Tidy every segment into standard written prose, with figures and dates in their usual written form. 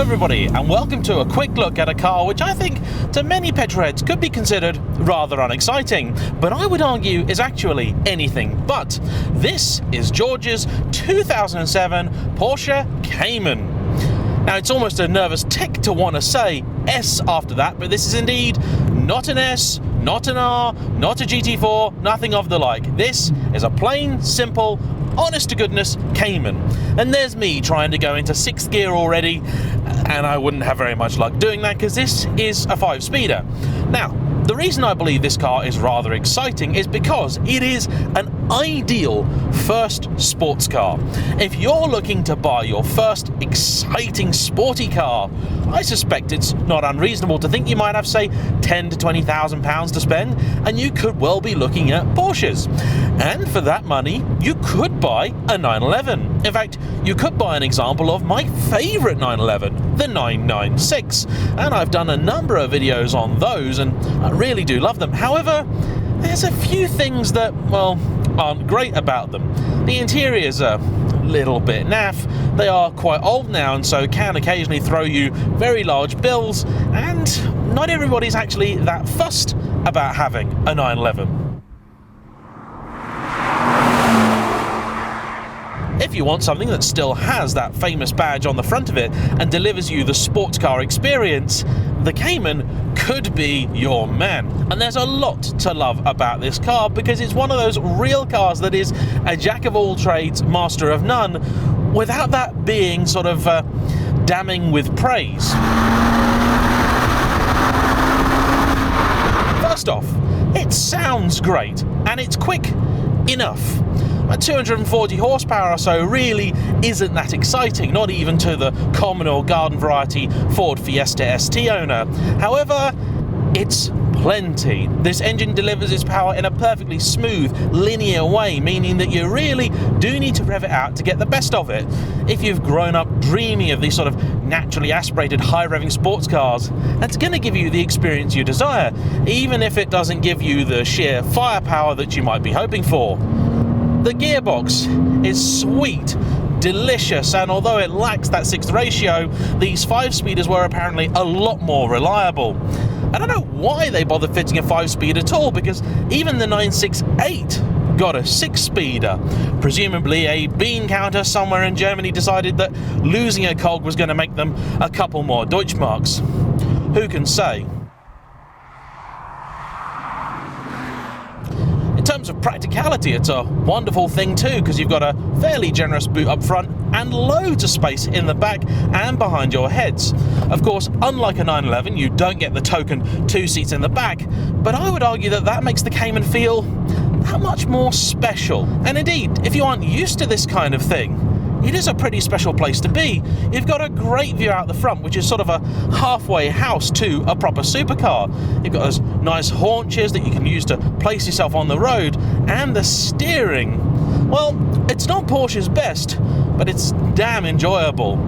everybody, and welcome to a quick look at a car which I think to many petrolheads could be considered rather unexciting, but I would argue is actually anything but. This is George's 2007 Porsche Cayman. Now, it's almost a nervous tick to want to say S after that, but this is indeed not an S, not an R, not a GT4, nothing of the like. This is a plain, simple, honest-to-goodness Cayman. And there's me trying to go into 6th gear already, and I wouldn't have very much luck doing that because this is a 5-speeder. Now, the reason I believe this car is rather exciting is because it is an ideal first sports car. If you're looking to buy your first exciting sporty car, I suspect it's not unreasonable to think you might have, say, £10,000 to £20,000 to spend, and you could well be looking at Porsches. And for that money, you could buy a 911. In fact, you could buy an example of my favourite 911, the 996. And I've done a number of videos on those, and I really do love them. However, there's a few things that, well, aren't great about them. The interiors are a little bit naff, they are quite old now and so can occasionally throw you very large bills, and not everybody's actually that fussed about having a 911. If you want something that still has that famous badge on the front of it and delivers you the sports car experience, the Cayman could be your man. And there's a lot to love about this car because it's one of those real cars that is a jack of all trades, master of none, without that being sort of damning with praise. First off, it sounds great and it's quick enough. 240 horsepower or so really isn't that exciting, not even to the common or garden variety Ford Fiesta ST owner. However, it's plenty. This engine delivers its power in a perfectly smooth, linear way, meaning that you really do need to rev it out to get the best of it. If you've grown up dreaming of these sort of naturally aspirated, high-revving sports cars, that's going to give you the experience you desire, even if it doesn't give you the sheer firepower that you might be hoping for. The gearbox is sweet, delicious, and although it lacks that 6th ratio, these 5-speeders were apparently a lot more reliable. I don't know why they bothered fitting a 5-speed at all, because even the 968 got a 6-speeder. Presumably a bean counter somewhere in Germany decided that losing a cog was going to make them a couple more Deutschmarks. Who can say? In terms of practicality, it's a wonderful thing too, because you've got a fairly generous boot up front and loads of space in the back and behind your heads. Of course, unlike a 911, you don't get the token 2 seats in the back, but I would argue that that makes the Cayman feel that much more special. And indeed, if you aren't used to this kind of thing, it is a pretty special place to be. You've got a great view out the front, which is sort of a halfway house to a proper supercar. You've got those nice haunches that you can use to place yourself on the road, and the steering, well, it's not Porsche's best, but it's damn enjoyable.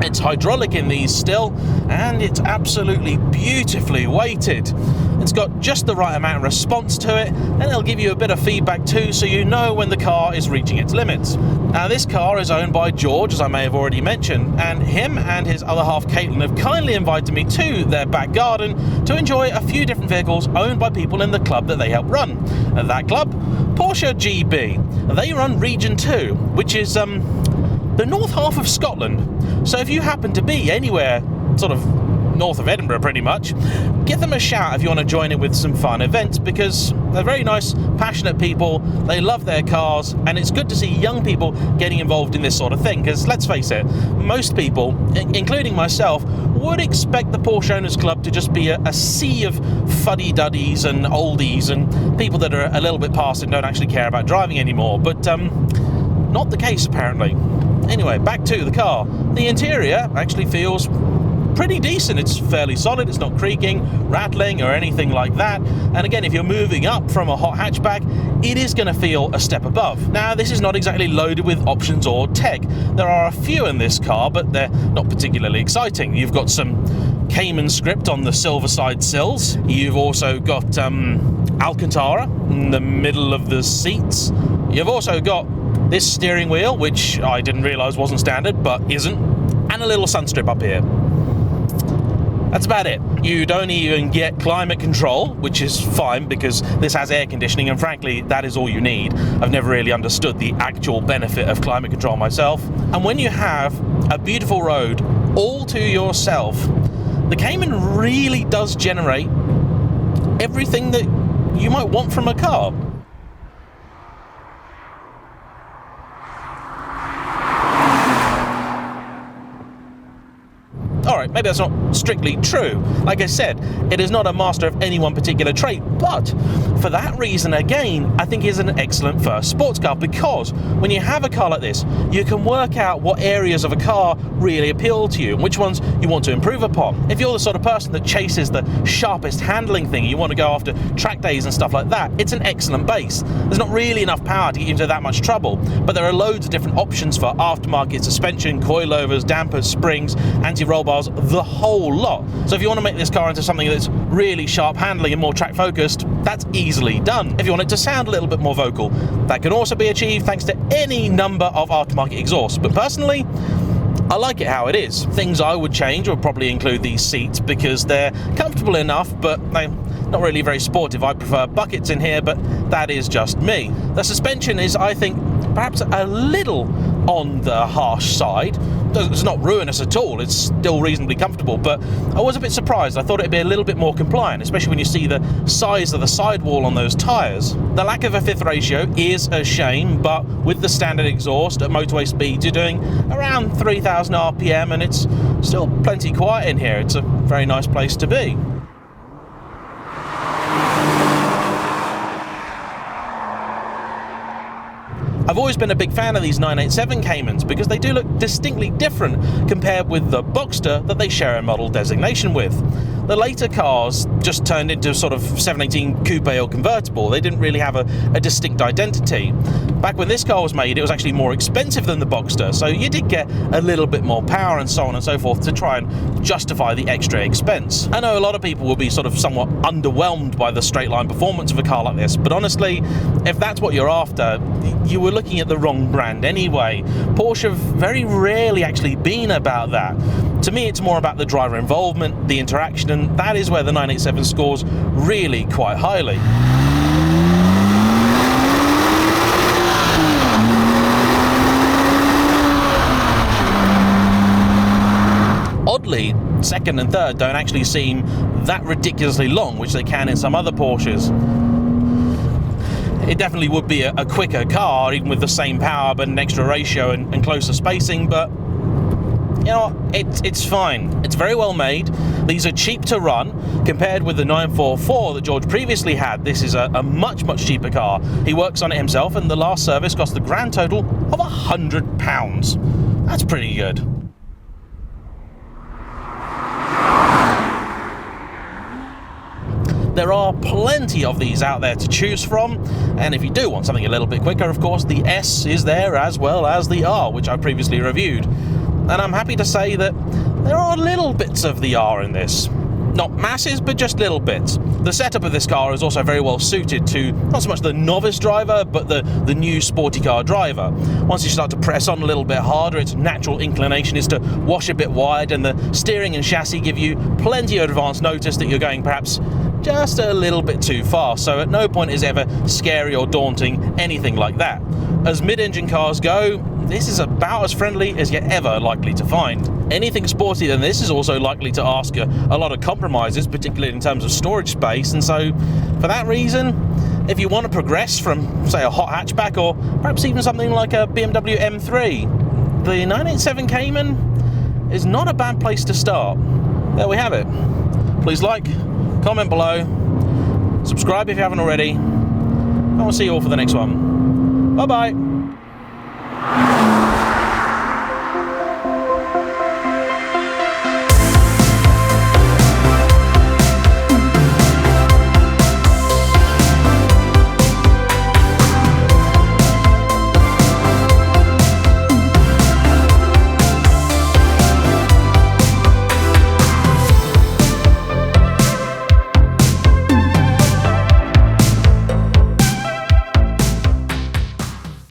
It's hydraulic in these still, and it's absolutely beautifully weighted. It's got just the right amount of response to it, and it'll give you a bit of feedback too, so you know when the car is reaching its limits. Now, this car is owned by George, as I may have already mentioned, and him and his other half, Caitlin, have kindly invited me to their back garden to enjoy a few different vehicles owned by people in the club that they help run. And that club, Porsche GB. They run Region 2, which is the north half of Scotland. So if you happen to be anywhere sort of north of Edinburgh pretty much, give them a shout if you want to join in with some fun events, because they're very nice, passionate people, they love their cars, and it's good to see young people getting involved in this sort of thing, because let's face it, most people, including myself, would expect the Porsche Owners Club to just be a sea of fuddy-duddies and oldies and people that are a little bit past and don't actually care about driving anymore, but not the case apparently. Anyway, back to the car. The interior actually feels pretty decent. It's fairly solid, it's not creaking, rattling or anything like that. And again, if you're moving up from a hot hatchback, it is going to feel a step above. Now, this is not exactly loaded with options or tech. There are a few in this car, but they're not particularly exciting. You've got some Cayman script on the silver side sills. You've also got Alcantara in the middle of the seats. You've also got this steering wheel, which I didn't realise wasn't standard, but isn't. and a little sun strip up here. That's about it. You don't even get climate control, which is fine because this has air conditioning, and frankly, that is all you need. I've never really understood the actual benefit of climate control myself. And when you have a beautiful road all to yourself, the Cayman really does generate everything that you might want from a car. Alright, maybe that's not strictly true. Like I said, it is not a master of any one particular trait, but for that reason, again, I think it's an excellent first sports car, because when you have a car like this, you can work out what areas of a car really appeal to you and which ones you want to improve upon. If you're the sort of person that chases the sharpest handling thing, you want to go after track days and stuff like that, it's an excellent base. There's not really enough power to get you into that much trouble, but there are loads of different options for aftermarket suspension, coilovers, dampers, springs, anti-roll bars, the whole lot. So if you want to make this car into something that's really sharp handling and more track focused, that's easily done. If you want it to sound a little bit more vocal, that can also be achieved thanks to any number of aftermarket exhausts. But personally, I like it how it is. Things I would change would probably include these seats because they're comfortable enough, but they're not really very sportive. I prefer buckets in here, but that is just me. The suspension is, I think, perhaps a little on the harsh side. It's not ruinous at all, it's still reasonably comfortable, but I was a bit surprised. I thought it'd be a little bit more compliant, especially when you see the size of the sidewall on those tyres. The lack of a fifth ratio is a shame, but with the standard exhaust at motorway speeds, you're doing around 3,000 RPM and it's still plenty quiet in here. It's a very nice place to be. I've always been a big fan of these 987 Caymans because they do look distinctly different compared with the Boxster that they share a model designation with. The later cars just turned into sort of 718 coupe or convertible. They didn't really have a distinct identity. Back when this car was made, it was actually more expensive than the Boxster, so you did get a little bit more power and so on and so forth to try and justify the extra expense. I know a lot of people will be sort of somewhat underwhelmed by the straight line performance of a car like this, but honestly, if that's what you're after, you were looking at the wrong brand anyway. Porsche have very rarely actually been about that. To me, it's more about the driver involvement, the interaction, and that is where the 987 scores really quite highly. Oddly, second and third don't actually seem that ridiculously long, which they can in some other Porsches. It definitely would be a quicker car, even with the same power but an extra ratio and closer spacing, but you know, it's fine. It's very well made. These are cheap to run. Compared with the 944 that George previously had, this is a much, much cheaper car. He works on it himself, and the last service cost the grand total of £100. That's pretty good. There are plenty of these out there to choose from, and if you do want something a little bit quicker, of course, the S is there as well as the R, which I previously reviewed. And I'm happy to say that there are little bits of the R in this. Not masses, but just little bits. The setup of this car is also very well suited to not so much the novice driver, but the new sporty car driver. Once you start to press on a little bit harder, its natural inclination is to wash a bit wide, and the steering and chassis give you plenty of advance notice that you're going perhaps just a little bit too fast, so at no point is ever scary or daunting, anything like that. As mid-engine cars go, this is about as friendly as you're ever likely to find. Anything sportier than this is also likely to ask a lot of compromises, particularly in terms of storage space, and so for that reason, if you want to progress from, say, a hot hatchback or perhaps even something like a BMW M3, the 987 Cayman is not a bad place to start. There we have it. Please like, comment below, subscribe if you haven't already, and we'll see you all for the next one. Bye bye.